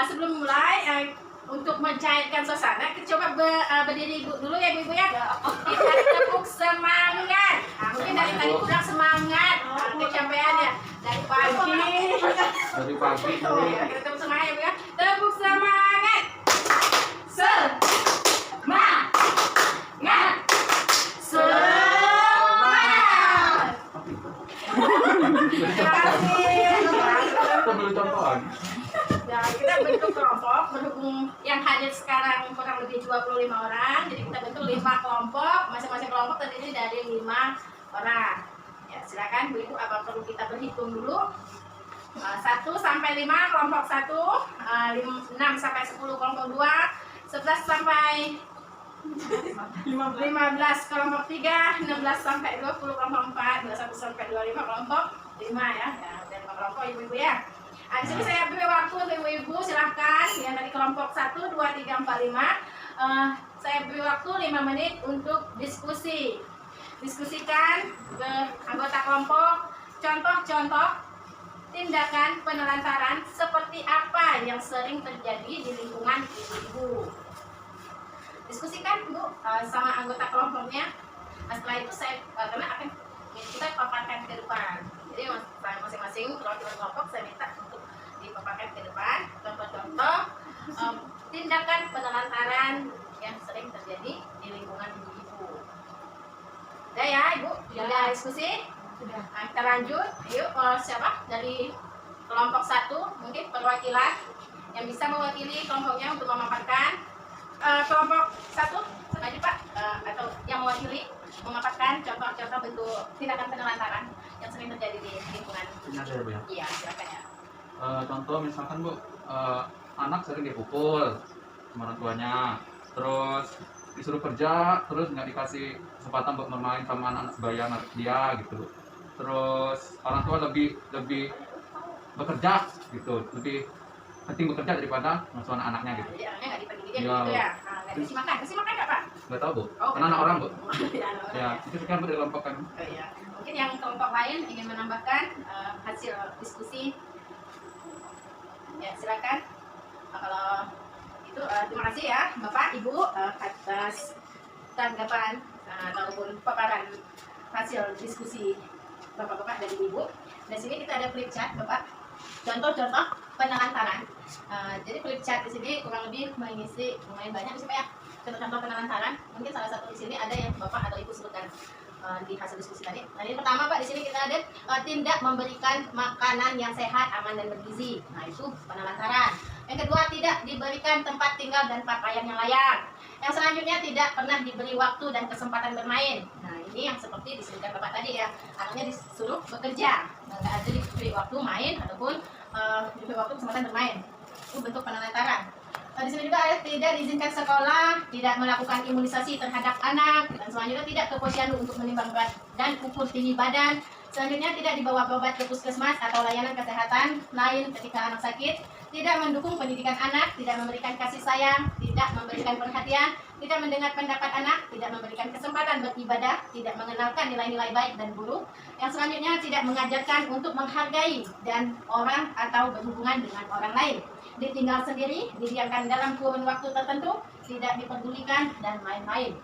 sebelum mulai, untuk mencairkan suasana, kita coba berdiri dulu ya ibu-ibu ya. Kita tepuk semangat. Mungkin dari tadi kurang semangat kecapeannya dari pagi. Dari pagi. Kita tepuk semangat ya ibu ya. Tepuk semangat. Semangat. Semangat. Terima kasih. Kita beli contohan. Ya, kita bentuk kelompok berhubung yang hadir sekarang kurang lebih 25 orang. Jadi kita bentuk 5 kelompok, masing-masing kelompok terdiri dari 5 orang. Ya, silakan Bu Ibu, apa perlu kita berhitung dulu? 1 sampai 5 kelompok 1, 6 sampai 10 kelompok 2, 11 sampai 15 kelompok 3, 16 sampai 20 kelompok 4, 21 sampai 25 kelompok 5 ya. Ya, ada 5 kelompok Ibu-ibu ya. Di sini saya beri waktu untuk ibu-ibu, silahkan yang dari kelompok 1, 2, 3, 4, 5. Saya beri waktu 5 menit untuk diskusi. Diskusikan ke anggota kelompok contoh-contoh tindakan penelantaran seperti apa yang sering terjadi di lingkungan ibu-ibu. Diskusikan Bu sama anggota kelompoknya. Setelah itu saya karena akan kita paparkan ke depan. Jadi masing-masing perwakilan kelompok saya minta untuk dipaparkan ke depan contoh-contoh tindakan penelantaran yang sering terjadi di lingkungan ibu-ibu. Udah ya Ibu? Sudah diskusi? Sudah. Kita lanjut. Yuk, siapa dari kelompok 1 mungkin perwakilan yang bisa mewakili kelompoknya untuk memaparkan. Kelompok 1 sengaja Pak, atau yang mewakili memaparkan contoh-contoh bentuk tindakan penelantaran yang sering terjadi di lingkungan. Ini ada ya Bu ya? Iya, silakan ya. Contoh misalkan Bu, anak sering dipukul sama orang tuanya, terus disuruh kerja, terus nggak dikasih kesempatan buat bermain sama anak-anak sebaya dia gitu. Terus orang tua lebih bekerja gitu, lebih penting bekerja daripada ngasuh anak-anaknya gitu. Jadi anaknya nggak dipendidikan Iya. gitu ya. Nggak kasih makan nggak Pak? Nggak tahu Bu, Oh, karena anak orang Bu. Iya, anak orang. Ya, itu kan Bu dari kelompok kan. Oh, iya. Mungkin yang kelompok lain ingin menambahkan hasil diskusi. Ya, silakan. Kalau itu terima kasih ya Bapak Ibu atas tanggapan ataupun paparan hasil diskusi Bapak-bapak dan Ibu. Di sini kita ada flip chart Bapak. Contoh-contoh penelantaran. Jadi flip chart di sini kurang lebih mengisi lumayan banyak sih Pak ya. Contoh-contoh penelantaran. Mungkin salah satu di sini ada yang Bapak atau Ibu sebutkan di hasil diskusi tadi. Nah, yang pertama Pak, di sini kita ada tidak memberikan makanan yang sehat, aman dan bergizi. Nah, itu penelantaran. Yang kedua, tidak diberikan tempat tinggal dan pakaian yang layak. Yang selanjutnya, tidak pernah diberi waktu dan kesempatan bermain. Nah, ini yang seperti disebutkan Bapak tadi ya, anaknya disuruh bekerja, nggak ada diberi waktu main ataupun diberi waktu kesempatan bermain. Itu bentuk penelantaran. Di sini juga ada tidak diizinkan sekolah, tidak melakukan imunisasi terhadap anak, dan selanjutnya tidak ke posyandu untuk menimbang berat dan ukur tinggi badan. Selanjutnya tidak dibawa berobat ke puskesmas atau layanan kesehatan lain ketika anak sakit, tidak mendukung pendidikan anak, tidak memberikan kasih sayang, tidak memberikan perhatian, tidak mendengar pendapat anak, tidak memberikan kesempatan beribadah, tidak mengenalkan nilai-nilai baik dan buruk. Yang selanjutnya tidak mengajarkan untuk menghargai dan orang atau berhubungan dengan orang lain, ditinggal sendiri, didiamkan dalam kurun waktu tertentu, tidak dipedulikan, dan lain-lain.